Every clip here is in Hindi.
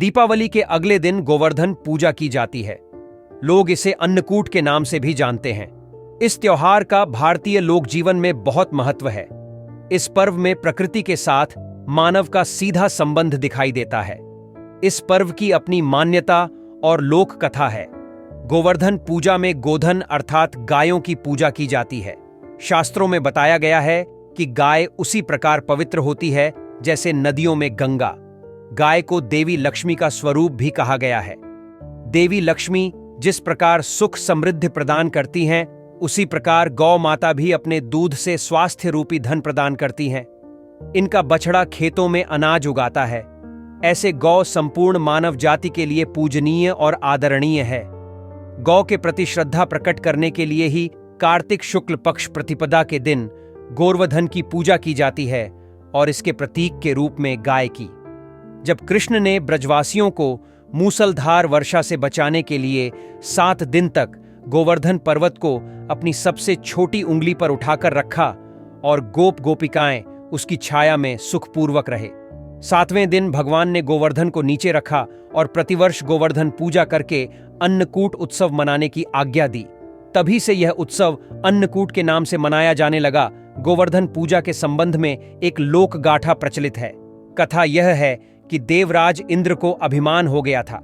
दीपावली के अगले दिन गोवर्धन पूजा की जाती है। लोग इसे अन्नकूट के नाम से भी जानते हैं। इस त्योहार का भारतीय लोक जीवन में बहुत महत्व है। इस पर्व में प्रकृति के साथ मानव का सीधा संबंध दिखाई देता है। इस पर्व की अपनी मान्यता और लोक कथा है। गोवर्धन पूजा में गोधन अर्थात गायों की पूजा की जाती है। शास्त्रों में बताया गया है कि गाय उसी प्रकार पवित्र होती है जैसे नदियों में गंगा। गाय को देवी लक्ष्मी का स्वरूप भी कहा गया है। देवी लक्ष्मी जिस प्रकार सुख समृद्धि प्रदान करती हैं, उसी प्रकार गौ माता भी अपने दूध से स्वास्थ्य रूपी धन प्रदान करती हैं। इनका बछड़ा खेतों में अनाज उगाता है। ऐसे गौ संपूर्ण मानव जाति के लिए पूजनीय और आदरणीय है। गौ के प्रति श्रद्धा प्रकट करने के लिए ही कार्तिक शुक्ल पक्ष प्रतिपदा के दिन गोवर्धन की पूजा की जाती है और इसके प्रतीक के रूप में गाय की। जब कृष्ण ने ब्रजवासियों को मूसलधार वर्षा से बचाने के लिए 7 दिन तक गोवर्धन पर्वत को अपनी सबसे छोटी उंगली पर उठाकर रखा और गोप गोपिकाएं उसकी छाया में सुखपूर्वक रहे। 7वें दिन भगवान ने गोवर्धन को नीचे रखा और प्रतिवर्ष गोवर्धन पूजा करके अन्नकूट उत्सव मनाने की आज्ञा दी। तभी से यह उत्सव अन्नकूट के नाम से मनाया जाने लगा। गोवर्धन पूजा के संबंध में एक लोक गाथा प्रचलित है। कथा यह है कि देवराज इंद्र को अभिमान हो गया था।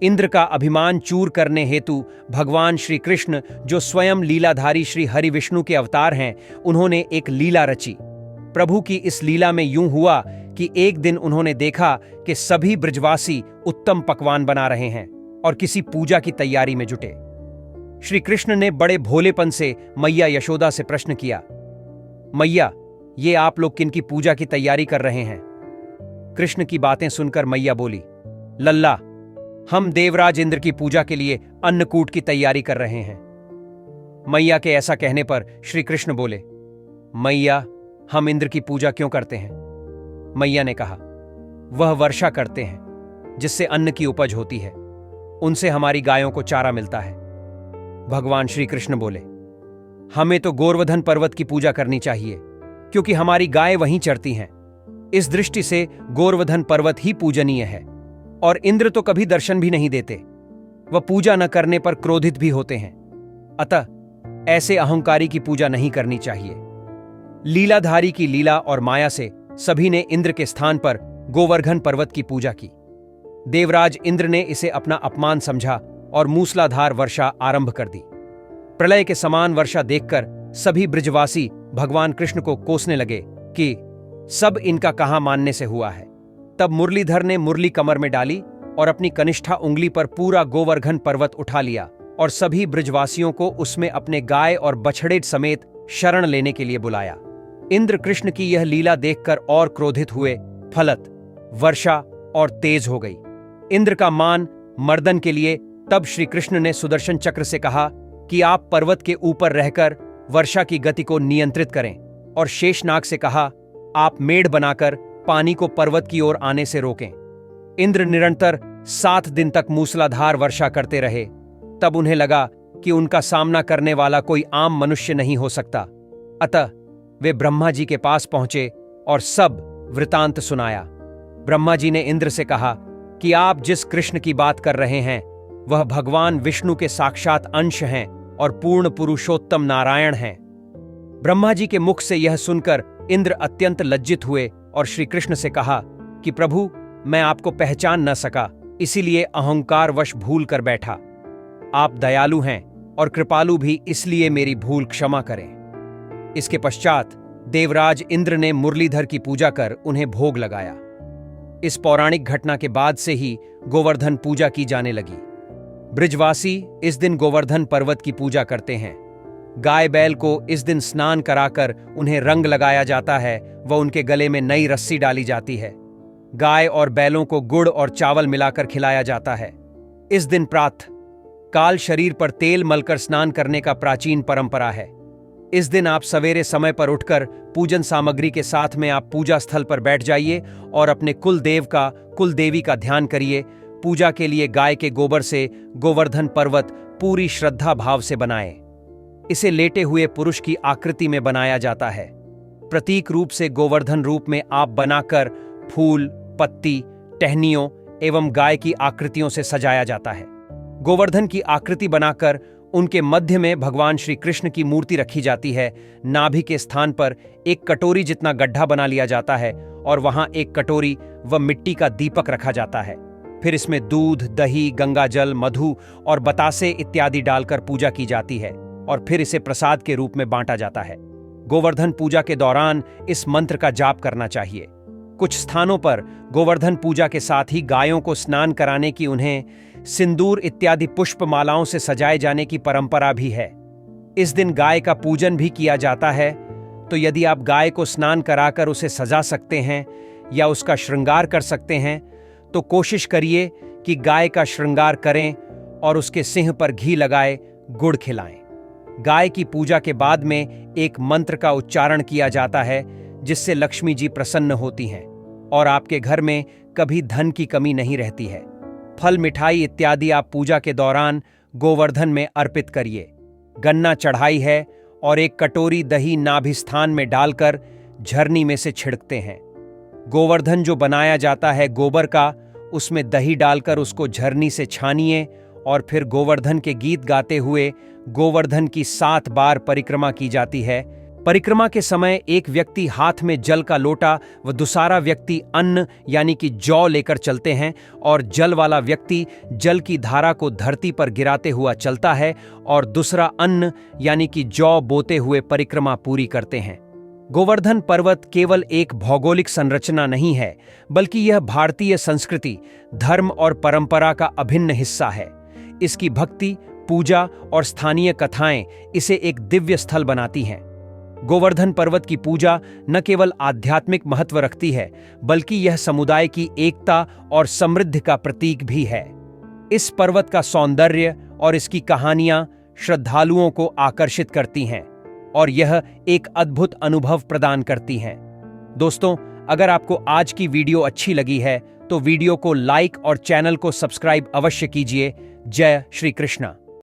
इंद्र का अभिमान चूर करने हेतु भगवान श्री कृष्ण, जो स्वयं लीलाधारी श्री हरि विष्णु के अवतार हैं, उन्होंने एक लीला रची। प्रभु की इस लीला में यूं हुआ कि एक दिन उन्होंने देखा कि सभी ब्रजवासी उत्तम पकवान बना रहे हैं और किसी पूजा की तैयारी में जुटे। श्री कृष्ण ने बड़े भोलेपन से मैया यशोदा से प्रश्न किया, मैया, ये आप लोग किनकी पूजा की तैयारी कर रहे हैं? कृष्ण की बातें सुनकर मैया बोली, लल्ला, हम देवराज इंद्र की पूजा के लिए अन्नकूट की तैयारी कर रहे हैं। मैया के ऐसा कहने पर श्री कृष्ण बोले, मैया, हम इंद्र की पूजा क्यों करते हैं? मैया ने कहा, वह वर्षा करते हैं जिससे अन्न की उपज होती है, उनसे हमारी गायों को चारा मिलता है। भगवान श्री कृष्ण बोले, हमें तो गोवर्धन पर्वत की पूजा करनी चाहिए क्योंकि हमारी गाय वहीं चरती हैं। इस दृष्टि से गोवर्धन पर्वत ही पूजनीय है और इंद्र तो कभी दर्शन भी नहीं देते। वह पूजा न करने पर क्रोधित भी होते हैं। अतः ऐसे अहंकारी की पूजा नहीं करनी चाहिए। लीलाधारी की लीला और माया से सभी ने इंद्र के स्थान पर गोवर्धन पर्वत की पूजा की। देवराज इंद्र ने इसे अपना अपमान समझा और मूसलाधार वर्षा आरंभ कर दी। प्रलय के समान वर्षा देखकर सभी ब्रजवासी भगवान कृष्ण को कोसने लगे कि सब इनका कहां मानने से हुआ है। तब मुरलीधर ने मुरली कमर में डाली और अपनी कनिष्ठा उंगली पर पूरा गोवर्धन पर्वत उठा लिया और सभी ब्रजवासियों को उसमें अपने गाय और बछड़े समेत शरण लेने के लिए बुलाया। इंद्र कृष्ण की यह लीला देखकर और क्रोधित हुए। फलत वर्षा और तेज हो गई। इंद्र का मान मर्दन के लिए तब श्री कृष्ण ने सुदर्शन चक्र से कहा कि आप पर्वत के ऊपर रहकर वर्षा की गति को नियंत्रित करें, और शेषनाग से कहा, आप मेढ़ बनाकर पानी को पर्वत की ओर आने से रोकें। इंद्र निरंतर 7 दिन तक मूसलाधार वर्षा करते रहे। तब उन्हें लगा कि उनका सामना करने वाला कोई आम मनुष्य नहीं हो सकता। अतः वे ब्रह्मा जी के पास पहुंचे और सब वृतांत सुनाया। ब्रह्मा जी ने इंद्र से कहा कि आप जिस कृष्ण की बात कर रहे हैं वह भगवान विष्णु के साक्षात अंश हैं और पूर्ण पुरुषोत्तम नारायण हैं। ब्रह्मा जी के मुख से यह सुनकर इंद्र अत्यंत लज्जित हुए और श्री कृष्ण से कहा कि प्रभु, मैं आपको पहचान न सका, इसीलिए अहंकारवश भूल कर बैठा। आप दयालु हैं और कृपालु भी, इसलिए मेरी भूल क्षमा करें। इसके पश्चात देवराज इंद्र ने मुरलीधर की पूजा कर उन्हें भोग लगाया। इस पौराणिक घटना के बाद से ही गोवर्धन पूजा की जाने लगी। ब्रजवासी इस दिन गोवर्धन पर्वत की पूजा करते हैं। गाय बैल को इस दिन स्नान कराकर उन्हें रंग लगाया जाता है व उनके गले में नई रस्सी डाली जाती है। गाय और बैलों को गुड़ और चावल मिलाकर खिलाया जाता है। इस दिन प्रातः काल शरीर पर तेल मलकर स्नान करने का प्राचीन परंपरा है। इस दिन आप सवेरे समय पर उठकर पूजन सामग्री के साथ में आप पूजा स्थल पर बैठ जाइए और अपने कुल देव का, कुल देवी का ध्यान करिए। पूजा के लिए गाय के गोबर से गोवर्धन पर्वत पूरी श्रद्धा भाव से बनाएं। इसे लेटे हुए पुरुष की आकृति में बनाया जाता है। प्रतीक रूप से गोवर्धन रूप में आप बनाकर फूल, पत्ती, टहनियों एवं गाय की आकृतियों से सजाया जाता है। गोवर्धन की आकृति बनाकर उनके मध्य में भगवान श्री कृष्ण की मूर्ति रखी जाती है। नाभि के स्थान पर एक कटोरी जितना गड्ढा बना लिया जाता है और वहां एक कटोरी व मिट्टी का दीपक रखा जाता है। फिर इसमें दूध, दही, गंगाजल, मधु और बतासे इत्यादि डालकर पूजा की जाती है और फिर इसे प्रसाद के रूप में बांटा जाता है। गोवर्धन पूजा के दौरान इस मंत्र का जाप करना चाहिए। कुछ स्थानों पर गोवर्धन पूजा के साथ ही गायों को स्नान कराने की, उन्हें सिंदूर इत्यादि पुष्प मालाओं से सजाए जाने की परंपरा भी है। इस दिन गाय का पूजन भी किया जाता है। तो यदि आप गाय को स्नान कराकर उसे सजा सकते हैं या उसका श्रृंगार कर सकते हैं तो कोशिश करिए कि गाय का श्रृंगार करें और उसके सिंह पर घी लगाए गुड़ खिलाएं। गाय की पूजा के बाद में एक मंत्र का उच्चारण किया जाता है जिससे लक्ष्मी जी प्रसन्न होती हैं और आपके घर में कभी धन की कमी नहीं रहती है। फल, मिठाई इत्यादि आप पूजा के दौरान गोवर्धन में अर्पित करिए। गन्ना चढ़ाई है और एक कटोरी दही नाभि स्थान में डालकर झरनी में से छिड़कते हैं। गोवर्धन जो बनाया जाता है गोबर का, उसमें दही डालकर उसको झरनी से छानिए और फिर गोवर्धन के गीत गाते हुए गोवर्धन की 7 बार परिक्रमा की जाती है। परिक्रमा के समय एक व्यक्ति हाथ में जल का लोटा व दूसरा व्यक्ति अन्न यानी कि जौ लेकर चलते हैं और जल वाला व्यक्ति जल की धारा को धरती पर गिराते हुआ चलता है और दूसरा अन्न यानी कि जौ बोते हुए परिक्रमा पूरी करते हैं। गोवर्धन पर्वत केवल एक भौगोलिक संरचना नहीं है, बल्कि यह भारतीय संस्कृति, धर्म और परंपरा का अभिन्न हिस्सा है। इसकी भक्ति, पूजा और स्थानीय कथाएं इसे एक दिव्य स्थल बनाती हैं। गोवर्धन पर्वत की पूजा न केवल आध्यात्मिक महत्व रखती है, बल्कि यह समुदाय की एकता और समृद्धि का प्रतीक भी है। इस पर्वत का सौंदर्य और इसकी कहानियां श्रद्धालुओं को आकर्षित करती हैं और यह एक अद्भुत अनुभव प्रदान करती हैं। दोस्तों, अगर आपको आज की वीडियो अच्छी लगी है तो वीडियो को लाइक और चैनल को सब्सक्राइब अवश्य कीजिए। जय श्री कृष्णा।